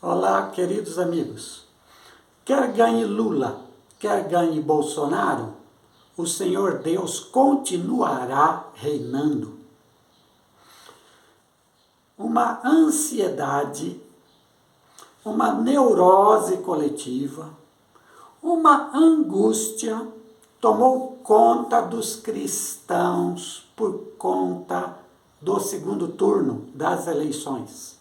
Olá, queridos amigos. Quer ganhe Lula, quer ganhe Bolsonaro, o Senhor Deus continuará reinando. Uma ansiedade, uma neurose coletiva, uma angústia tomou conta dos cristãos por conta do segundo turno das eleições,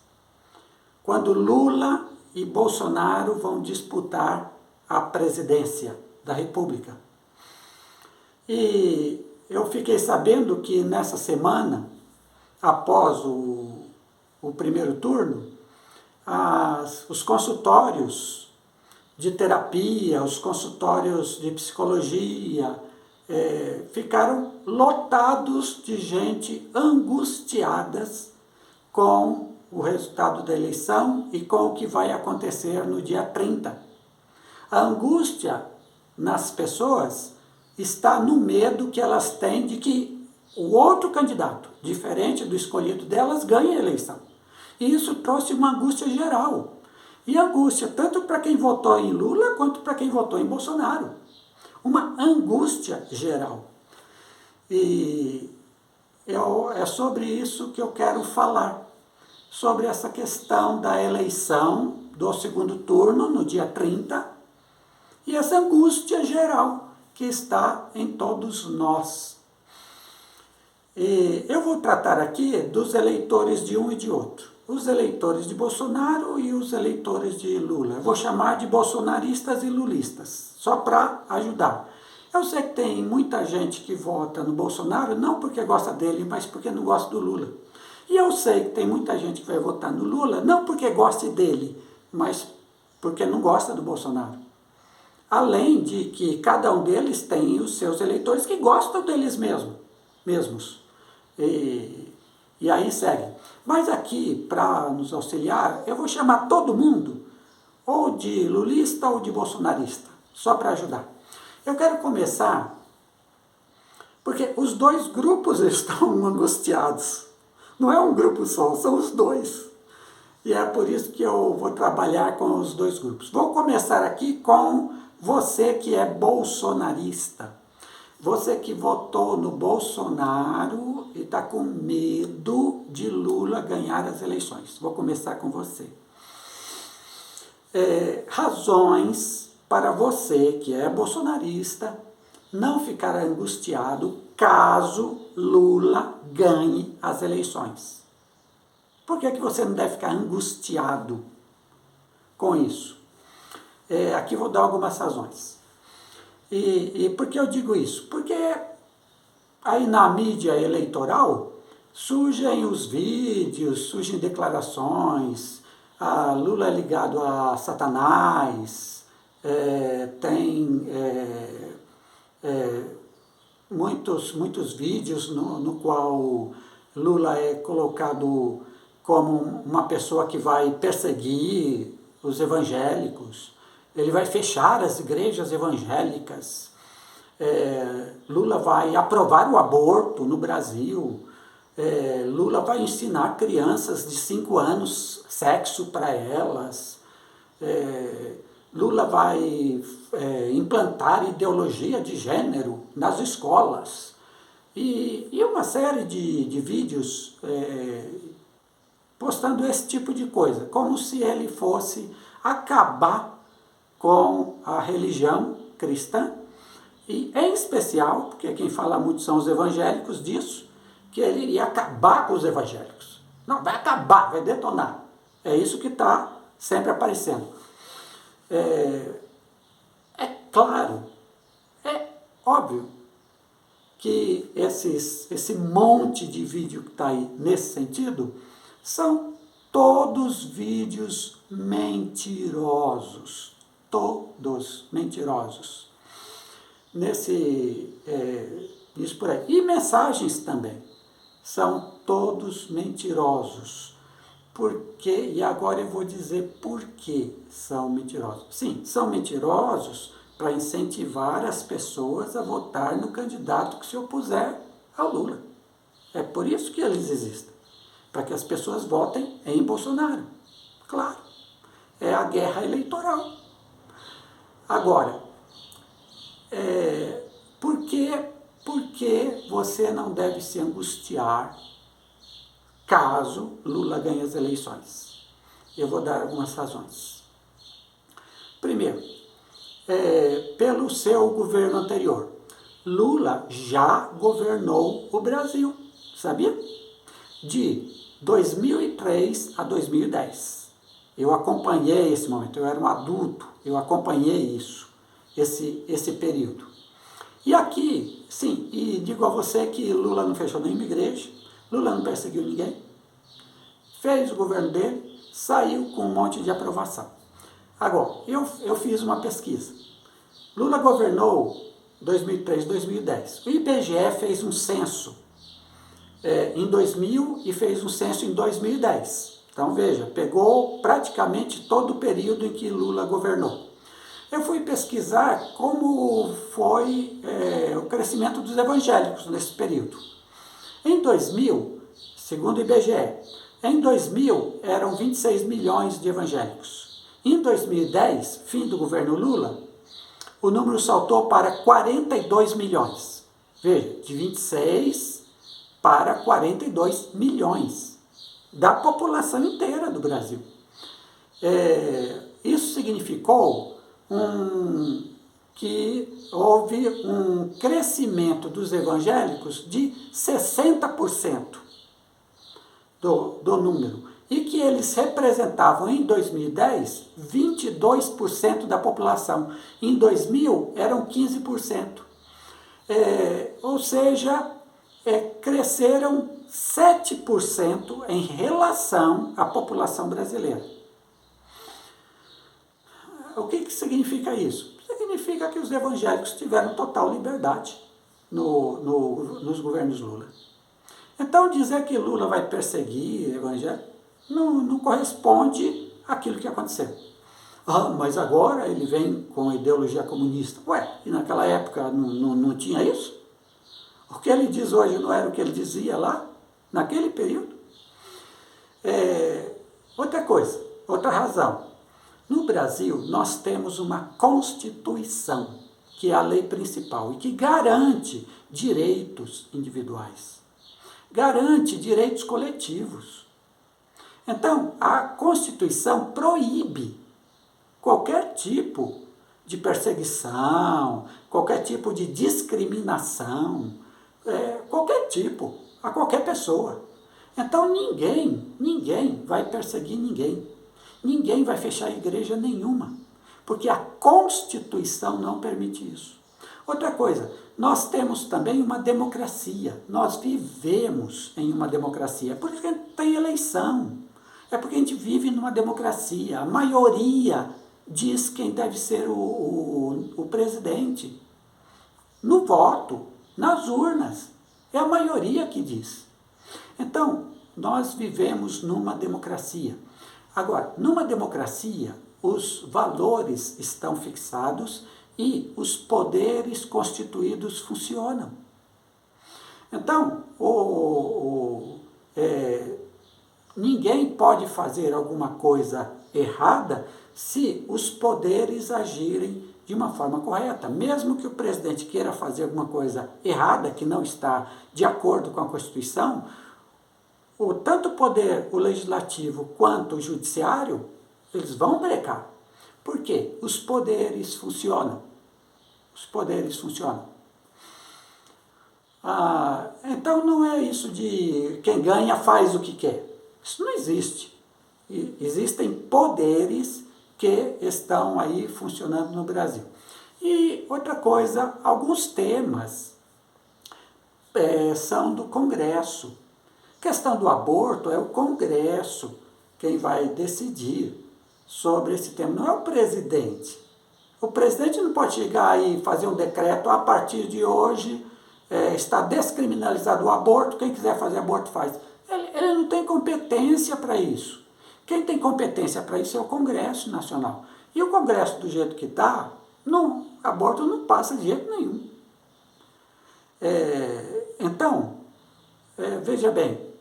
quando Lula e Bolsonaro vão disputar a presidência da República. E eu fiquei sabendo que nessa semana, após o primeiro turno, os consultórios de terapia, os consultórios de psicologia, ficaram lotados de gente angustiadas com o resultado da eleição e com o que vai acontecer no dia 30. A angústia nas pessoas está no medo que elas têm de que o outro candidato, diferente do escolhido delas, ganhe a eleição. E isso trouxe uma angústia geral. E angústia tanto para quem votou em Lula quanto para quem votou em Bolsonaro. Uma angústia geral. E é sobre isso que eu quero falar. Sobre essa questão da eleição do segundo turno, no dia 30, e essa angústia geral que está em todos nós. E eu vou tratar aqui dos eleitores de um e de outro. Os eleitores de Bolsonaro e os eleitores de Lula. Eu vou chamar de bolsonaristas e lulistas, só para ajudar. Eu sei que tem muita gente que vota no Bolsonaro, não porque gosta dele, mas porque não gosta do Lula. E eu sei que tem muita gente que vai votar no Lula, não porque goste dele, mas porque não gosta do Bolsonaro. Além de que cada um deles tem os seus eleitores que gostam deles mesmos. E aí segue. Mas aqui, para nos auxiliar, eu vou chamar todo mundo, ou de lulista ou de bolsonarista, só para ajudar. Eu quero começar, porque os dois grupos estão angustiados. Não é um grupo só, são os dois. E é por isso que eu vou trabalhar com os dois grupos. Vou começar aqui com você que é bolsonarista. Você que votou no Bolsonaro e está com medo de Lula ganhar as eleições. Vou começar com você. Razões para você que é bolsonarista não ficar angustiado caso Lula ganhe as eleições. Por que você não deve ficar angustiado com isso? Aqui vou dar algumas razões. E por que eu digo isso? Porque aí na mídia eleitoral surgem os vídeos, surgem declarações, Lula é ligado a Satanás, tem muitos vídeos no qual Lula é colocado como uma pessoa que vai perseguir os evangélicos, ele vai fechar as igrejas evangélicas, Lula vai aprovar o aborto no Brasil, Lula vai ensinar crianças de 5 anos sexo para elas, Lula vai implantar ideologia de gênero nas escolas e uma série de vídeos postando esse tipo de coisa, como se ele fosse acabar com a religião cristã e, em especial, porque quem fala muito são os evangélicos disso, que ele iria acabar com os evangélicos. Não, vai acabar, vai detonar. É isso que está sempre aparecendo. Claro, é óbvio que esse monte de vídeo que está aí nesse sentido são todos vídeos mentirosos. Todos mentirosos. Isso por aí. E mensagens também. São todos mentirosos. Por quê? E agora eu vou dizer por que são mentirosos. Sim, são mentirosos para incentivar as pessoas a votar no candidato que se opuser ao Lula. É por isso que eles existem. Para que as pessoas votem em Bolsonaro. Claro. é a guerra eleitoral. Agora, por que você não deve se angustiar caso Lula ganhe as eleições? Eu vou dar algumas razões. Primeiro, pelo seu governo anterior. Lula já governou o Brasil, sabia? De 2003 a 2010. Eu acompanhei esse momento, eu era um adulto, eu acompanhei isso, esse período. E aqui, sim, e digo a você que Lula não fechou nenhuma igreja, Lula não perseguiu ninguém, fez o governo dele, saiu com um monte de aprovação. Agora, eu fiz uma pesquisa. Lula governou 2003, 2010. O IBGE fez um censo em 2000 e fez um censo em 2010. Então, veja, pegou praticamente todo o período em que Lula governou. Eu fui pesquisar como foi o crescimento dos evangélicos nesse período. Em 2000, segundo o IBGE, em 2000 eram 26 milhões de evangélicos. Em 2010, fim do governo Lula, o número saltou para 42 milhões. Veja, de 26 para 42 milhões da população inteira do Brasil. Isso significou que houve um crescimento dos evangélicos de 60% do número, e que eles representavam em 2010 22% da população. Em 2000 eram 15%. Ou seja, cresceram 7% em relação à população brasileira. O que significa isso? Significa que os evangélicos tiveram total liberdade nos governos Lula. Então, dizer que Lula vai perseguir evangélicos não corresponde àquilo que aconteceu. Mas agora ele vem com a ideologia comunista. Ué, e naquela época não tinha isso? O que ele diz hoje não era o que ele dizia lá, naquele período? Outra coisa, outra razão. No Brasil, nós temos uma Constituição, que é a lei principal, e que garante direitos individuais, garante direitos coletivos. Então, a Constituição proíbe qualquer tipo de perseguição, qualquer tipo de discriminação, qualquer tipo, a qualquer pessoa. Então, ninguém vai perseguir ninguém. Ninguém vai fechar igreja nenhuma, porque a Constituição não permite isso. Outra coisa, nós temos também uma democracia, nós vivemos em uma democracia, por isso que a gente tem eleição, é porque a gente vive numa democracia, a maioria diz quem deve ser o presidente, no voto, nas urnas, é a maioria que diz. Então, nós vivemos numa democracia. Agora, numa democracia, os valores estão fixados e os poderes constituídos funcionam. Então, ninguém pode fazer alguma coisa errada se os poderes agirem de uma forma correta. Mesmo que o presidente queira fazer alguma coisa errada, que não está de acordo com a Constituição, tanto o poder, o legislativo, quanto o judiciário, eles vão brecar. Por quê? Os poderes funcionam. Os poderes funcionam. Então não é isso de quem ganha faz o que quer. Isso não existe. Existem poderes que estão aí funcionando no Brasil. E outra coisa, alguns temas são do Congresso. A questão do aborto é o Congresso quem vai decidir sobre esse tema, não é o presidente. O presidente não pode chegar e fazer um decreto, a partir de hoje está descriminalizado o aborto, quem quiser fazer aborto faz. Ele não tem competência para isso. Quem tem competência para isso é o Congresso Nacional. E o Congresso, do jeito que está, aborto não passa de jeito nenhum. Então, veja bem,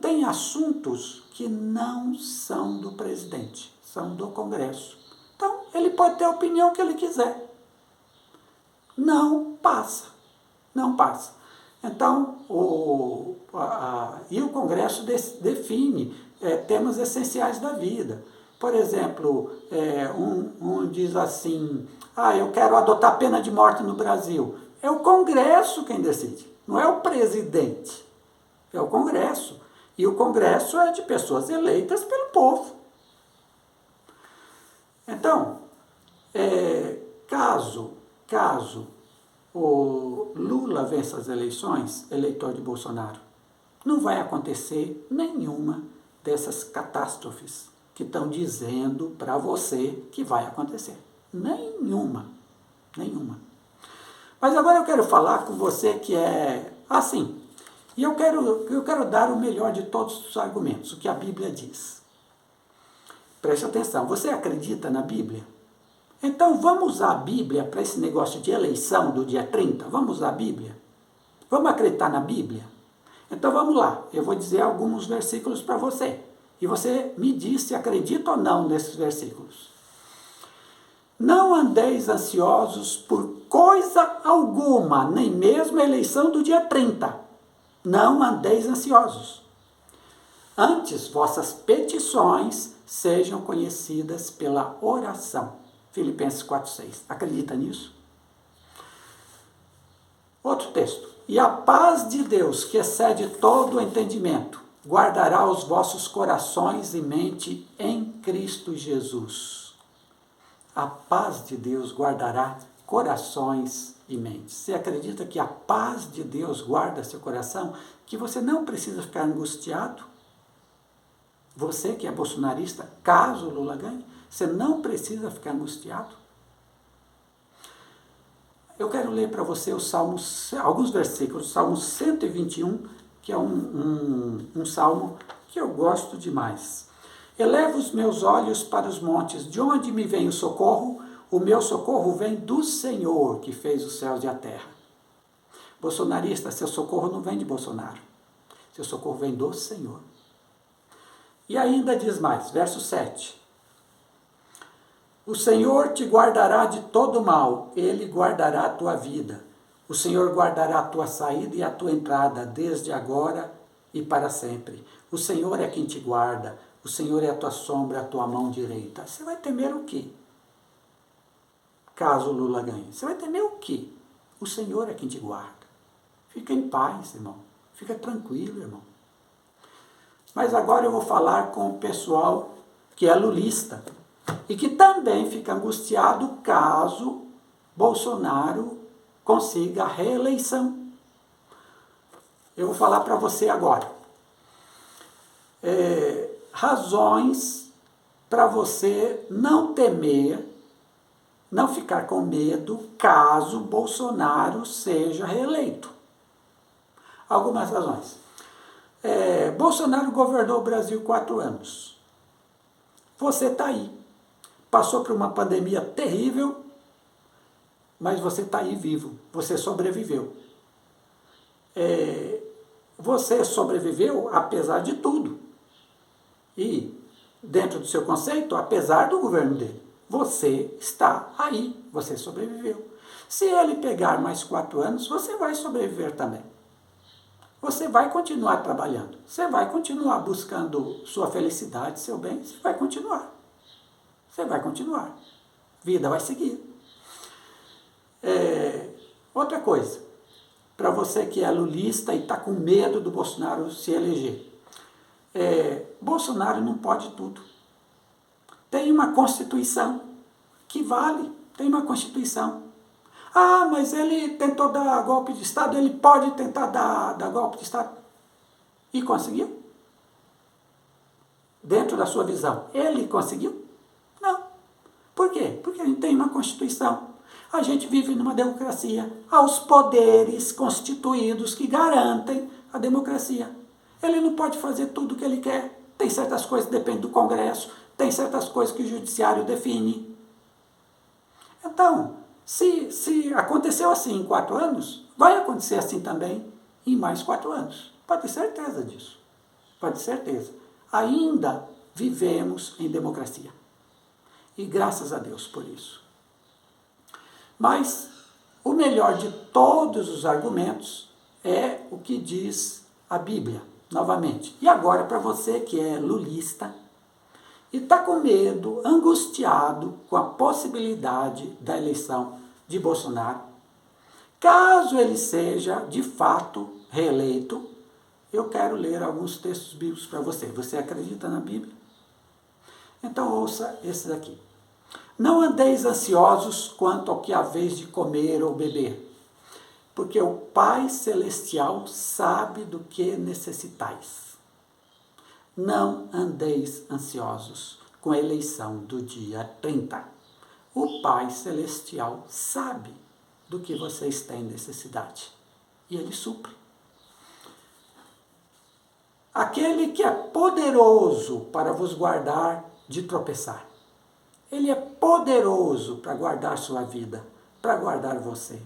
tem assuntos que não são do presidente, são do Congresso. Então, ele pode ter a opinião que ele quiser. Não passa. Não passa. Então, o Congresso define temas essenciais da vida. Por exemplo, um diz assim, eu quero adotar pena de morte no Brasil. É o Congresso quem decide, não é o presidente. É o Congresso. E o Congresso é de pessoas eleitas pelo povo. Então, caso o Lula vença as eleições, eleitor de Bolsonaro, não vai acontecer nenhuma dessas catástrofes que estão dizendo para você que vai acontecer. Nenhuma. Nenhuma. Mas agora eu quero falar com você que é assim. E eu quero dar o melhor de todos os argumentos, o que a Bíblia diz. Preste atenção, você acredita na Bíblia? Então vamos usar a Bíblia para esse negócio de eleição do dia 30? Vamos usar a Bíblia? Vamos acreditar na Bíblia? Então vamos lá, eu vou dizer alguns versículos para você. E você me diz se acredita ou não nesses versículos. Não andeis ansiosos por coisa alguma, nem mesmo a eleição do dia 30. Não andeis ansiosos. Antes, vossas petições sejam conhecidas pela oração. Filipenses 4,6. Acredita nisso? Outro texto. E a paz de Deus, que excede todo o entendimento, guardará os vossos corações e mente em Cristo Jesus. A paz de Deus guardará corações e mentes. Você acredita que a paz de Deus guarda seu coração? Que você não precisa ficar angustiado? Você que é bolsonarista, caso o Lula ganhe, você não precisa ficar angustiado? Eu quero ler para você os Salmos, alguns versículos, Salmo 121, que é um salmo que eu gosto demais. Eleva os meus olhos para os montes, de onde me vem o socorro? O meu socorro vem do Senhor, que fez os céus e a terra. Bolsonarista, seu socorro não vem de Bolsonaro. Seu socorro vem do Senhor. E ainda diz mais, verso 7. O Senhor te guardará de todo mal, Ele guardará a tua vida. O Senhor guardará a tua saída e a tua entrada, desde agora e para sempre. O Senhor é quem te guarda, o Senhor é a tua sombra, a tua mão direita. Você vai temer o quê? Caso o Lula ganhe. Você vai temer o quê? O Senhor é quem te guarda. Fica em paz, irmão. Fica tranquilo, irmão. Mas agora eu vou falar com o pessoal que é lulista e que também fica angustiado caso Bolsonaro consiga a reeleição. Eu vou falar para você agora. Razões para você não temer, não ficar com medo caso Bolsonaro seja reeleito. Algumas razões. Bolsonaro governou o Brasil 4 anos. Você está aí. Passou por uma pandemia terrível, mas você está aí vivo. Você sobreviveu. Você sobreviveu apesar de tudo. E, dentro do seu conceito, apesar do governo dele. Você está aí. Você sobreviveu. Se ele pegar mais 4 anos, você vai sobreviver também. Você vai continuar trabalhando, você vai continuar buscando sua felicidade, seu bem, você vai continuar. Você vai continuar. Vida vai seguir. Outra coisa, para você que é lulista e está com medo do Bolsonaro se eleger. Bolsonaro não pode tudo. Tem uma Constituição que vale, tem uma Constituição. Mas ele tentou dar golpe de Estado, ele pode tentar dar golpe de Estado. E conseguiu? Dentro da sua visão, ele conseguiu? Não. Por quê? Porque a gente tem uma Constituição. A gente vive numa democracia. Há os poderes constituídos que garantem a democracia. Ele não pode fazer tudo o que ele quer. Tem certas coisas que dependem do Congresso, tem certas coisas que o Judiciário define. Então, se aconteceu assim em 4 anos, vai acontecer assim também em mais 4 anos. Pode ter certeza disso. Pode ter certeza. Ainda vivemos em democracia. E graças a Deus por isso. Mas o melhor de todos os argumentos é o que diz a Bíblia, novamente. E agora, para você que é lulista e está com medo, angustiado com a possibilidade da eleição de Bolsonaro, caso ele seja de fato reeleito, eu quero ler alguns textos bíblicos para você. Você acredita na Bíblia? Então ouça esse daqui. Não andeis ansiosos quanto ao que haveis de comer ou beber, porque o Pai Celestial sabe do que necessitais. Não andeis ansiosos com a eleição do dia 30. O Pai Celestial sabe do que vocês têm necessidade e Ele supre. Aquele que é poderoso para vos guardar de tropeçar. Ele é poderoso para guardar sua vida, para guardar você.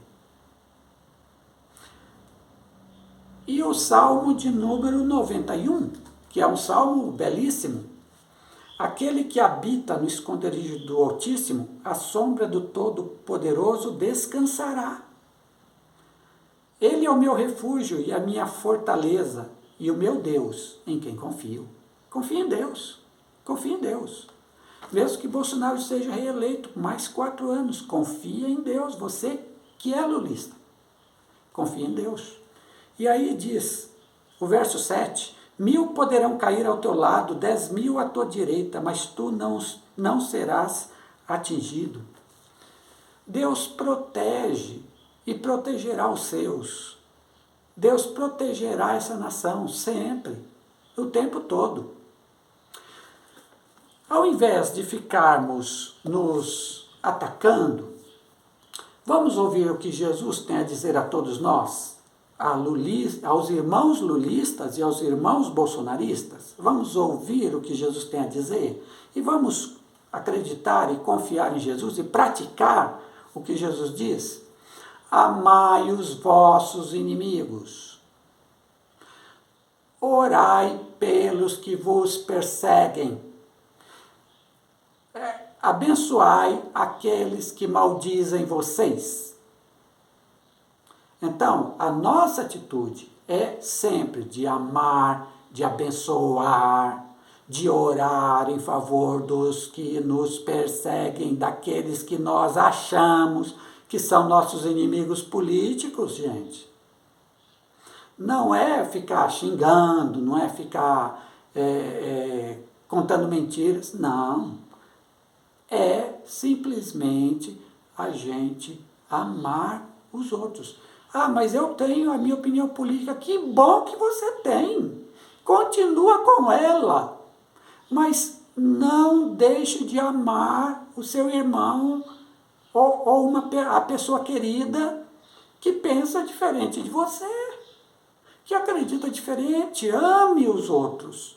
E o Salmo de número 91, que é um salmo belíssimo. Aquele que habita no esconderijo do Altíssimo, à sombra do Todo-Poderoso descansará. Ele é o meu refúgio e a minha fortaleza, e o meu Deus, em quem confio. Confie em Deus. Confie em Deus. Mesmo que Bolsonaro seja reeleito por mais 4 anos, confia em Deus. Você que é lulista, confia em Deus. E aí diz, o verso 7, 1000 poderão cair ao teu lado, 10.000 à tua direita, mas tu não serás atingido. Deus protege e protegerá os seus. Deus protegerá essa nação sempre, o tempo todo. Ao invés de ficarmos nos atacando, vamos ouvir o que Jesus tem a dizer a todos nós, aos irmãos lulistas e aos irmãos bolsonaristas. Vamos ouvir o que Jesus tem a dizer e vamos acreditar e confiar em Jesus e praticar o que Jesus diz. Amai os vossos inimigos. Orai pelos que vos perseguem. Abençoai aqueles que maldizem vocês. Então, a nossa atitude é sempre de amar, de abençoar, de orar em favor dos que nos perseguem, daqueles que nós achamos que são nossos inimigos políticos, gente. Não é ficar xingando, não é ficar contando mentiras, não. É simplesmente a gente amar os outros. Ah, mas eu tenho a minha opinião política. Que bom que você tem. Continua com ela. Mas não deixe de amar o seu irmão ou a pessoa querida que pensa diferente de você, que acredita diferente. Ame os outros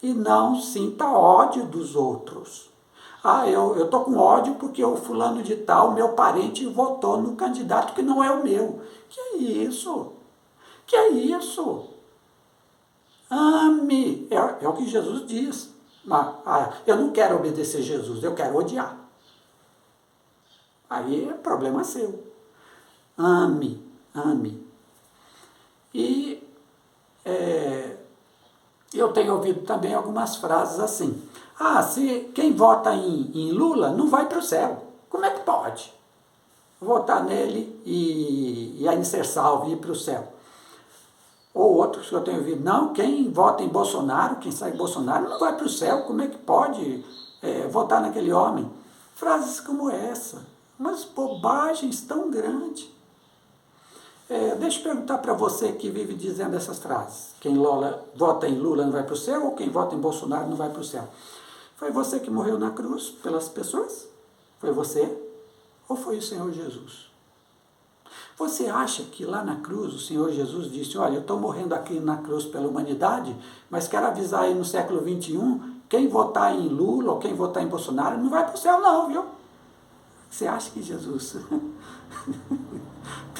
e não sinta ódio dos outros. Ah, eu estou com ódio porque o fulano de tal, meu parente, votou no candidato que não é o meu. Que é isso? Que é isso? Ame. É o que Jesus diz. Eu não quero obedecer Jesus, eu quero odiar. Aí é problema seu. Ame, ame. E eu tenho ouvido também algumas frases assim. Ah, se quem vota em Lula não vai para o céu. Como é que pode? Votar nele e aí ser salvo e ir para o céu. Ou outros que eu tenho ouvido, não, quem vota em Bolsonaro, quem sai em Bolsonaro, não vai para o céu. Como é que pode votar naquele homem? Frases como essa, mas bobagens tão grandes. Deixa eu perguntar para você que vive dizendo essas frases. Quem vota em Lula não vai para o céu ou quem vota em Bolsonaro não vai para o céu? Foi você que morreu na cruz pelas pessoas? Foi você? Ou foi o Senhor Jesus? Você acha que lá na cruz o Senhor Jesus disse, olha, eu estou morrendo aqui na cruz pela humanidade, mas quero avisar aí no século XXI, quem votar em Lula ou quem votar em Bolsonaro não vai para o céu não, viu? Você acha que Jesus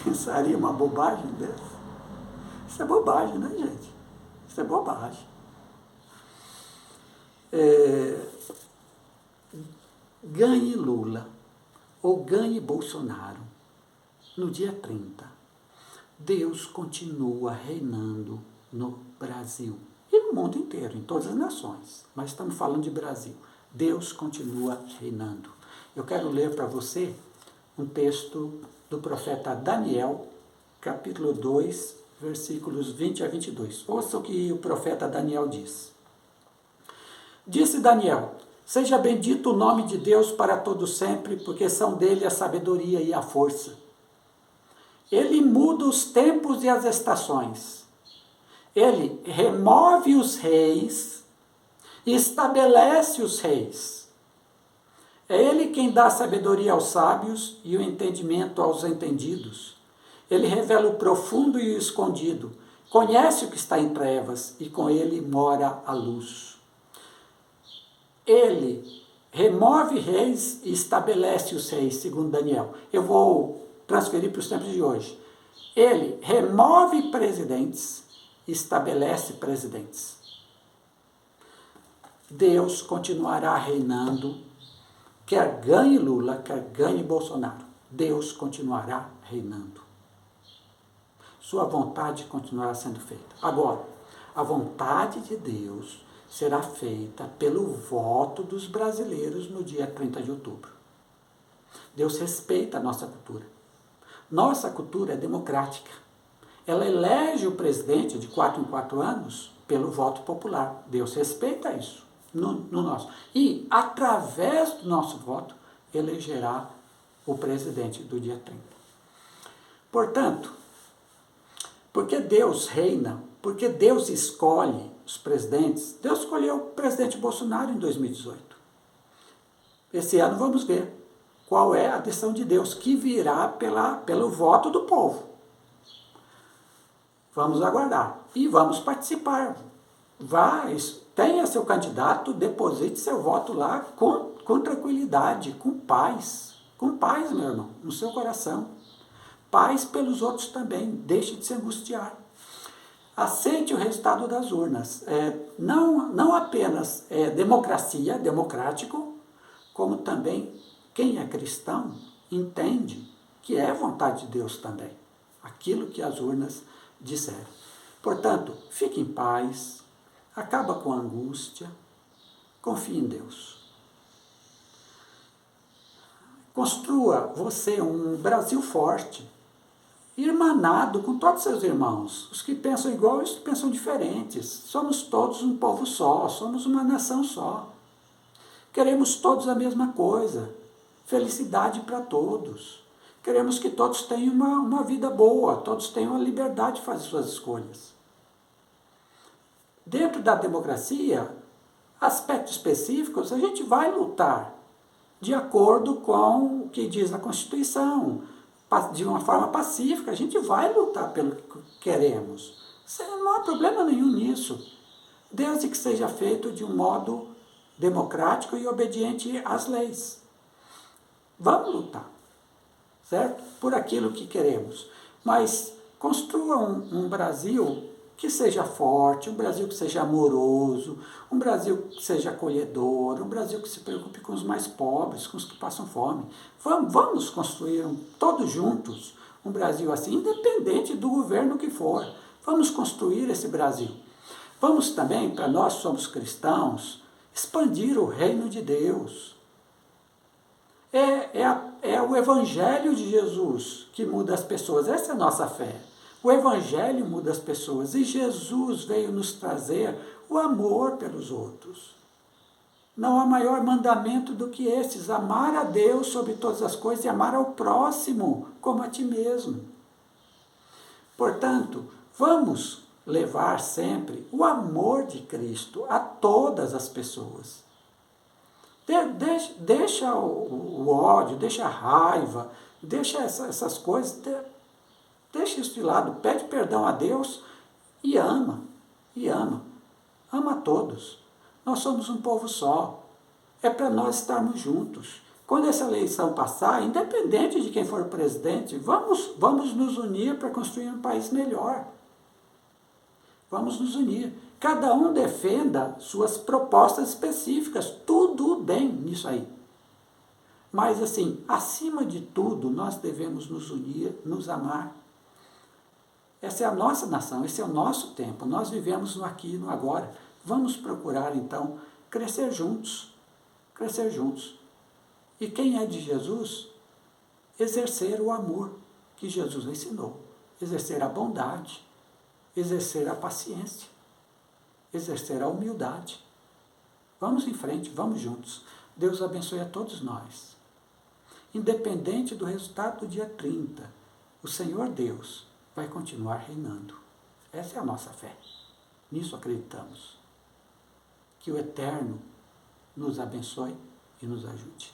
pensaria uma bobagem dessa? Isso é bobagem, né, gente? Isso é bobagem. ganhe Lula ou ganhe Bolsonaro, no dia 30, Deus continua reinando no Brasil e no mundo inteiro, em todas as nações, mas estamos falando de Brasil. Deus continua reinando. Eu quero ler para você um texto do profeta Daniel, capítulo 2, versículos 20 a 22. Ouça o que o profeta Daniel diz. Disse Daniel: seja bendito o nome de Deus para todo sempre, porque são dele a sabedoria e a força. Ele muda os tempos e as estações. Ele remove os reis e estabelece os reis. É ele quem dá sabedoria aos sábios e o entendimento aos entendidos. Ele revela o profundo e o escondido, conhece o que está em trevas e com ele mora a luz. Ele remove reis e estabelece os reis, segundo Daniel. Eu vou transferir para os tempos de hoje. Ele remove presidentes e estabelece presidentes. Deus continuará reinando, quer ganhe Lula, quer ganhe Bolsonaro. Deus continuará reinando. Sua vontade continuará sendo feita. Agora, a vontade de Deus será feita pelo voto dos brasileiros no dia 30 de outubro. Deus respeita a nossa cultura. Nossa cultura é democrática. Ela elege o presidente de 4 em 4 anos pelo voto popular. Deus respeita isso no nosso. E, através do nosso voto, elegerá o presidente do dia 30. Portanto, porque Deus reina, porque Deus escolhe os presidentes, Deus escolheu o presidente Bolsonaro em 2018. Esse ano vamos ver qual é a decisão de Deus, que virá pelo voto do povo. Vamos aguardar e vamos participar. Tenha seu candidato, deposite seu voto lá com tranquilidade, com paz, meu irmão, no seu coração. Paz pelos outros também, deixe de se angustiar. Aceite o resultado das urnas. Não apenas democracia, democrático, como também quem é cristão entende que é vontade de Deus também, aquilo que as urnas disseram. Portanto, fique em paz, acaba com a angústia, confie em Deus. Construa você um Brasil forte, irmanado com todos seus irmãos, os que pensam igual e os que pensam diferentes. Somos todos um povo só, somos uma nação só. Queremos todos a mesma coisa, felicidade para todos. Queremos que todos tenham uma vida boa, todos tenham a liberdade de fazer suas escolhas. Dentro da democracia, aspectos específicos, a gente vai lutar de acordo com o que diz a Constituição, de uma forma pacífica, a gente vai lutar pelo que queremos. Não há problema nenhum nisso, desde que seja feito de um modo democrático e obediente às leis. Vamos lutar, certo? Por aquilo que queremos. Mas construa um Brasil que seja forte, um Brasil que seja amoroso, um Brasil que seja acolhedor, um Brasil que se preocupe com os mais pobres, com os que passam fome. Vamos construir todos juntos um Brasil assim, independente do governo que for. Vamos construir esse Brasil. Vamos também, para nós somos cristãos, expandir o reino de Deus. É o Evangelho de Jesus que muda as pessoas, essa é a nossa fé. O Evangelho muda as pessoas e Jesus veio nos trazer o amor pelos outros. Não há maior mandamento do que esses, amar a Deus sobre todas as coisas e amar ao próximo como a ti mesmo. Portanto, vamos levar sempre o amor de Cristo a todas as pessoas. Deixa o ódio, deixa a raiva, deixa essas coisas, deixa isso de lado, pede perdão a Deus e ama, ama a todos. Nós somos um povo só, é para nós estarmos juntos. Quando essa eleição passar, independente de quem for o presidente, vamos nos unir para construir um país melhor. Vamos nos unir. Cada um defenda suas propostas específicas, tudo bem nisso aí. Mas assim, acima de tudo, nós devemos nos unir, nos amar. Essa é a nossa nação, esse é o nosso tempo. Nós vivemos no aqui e no agora. Vamos procurar, então, crescer juntos. Crescer juntos. E quem é de Jesus, exercer o amor que Jesus ensinou. Exercer a bondade, exercer a paciência, exercer a humildade. Vamos em frente, vamos juntos. Deus abençoe a todos nós. Independente do resultado do dia 30, o Senhor Deus vai continuar reinando. Essa é a nossa fé. Nisso acreditamos. Que o Eterno nos abençoe e nos ajude.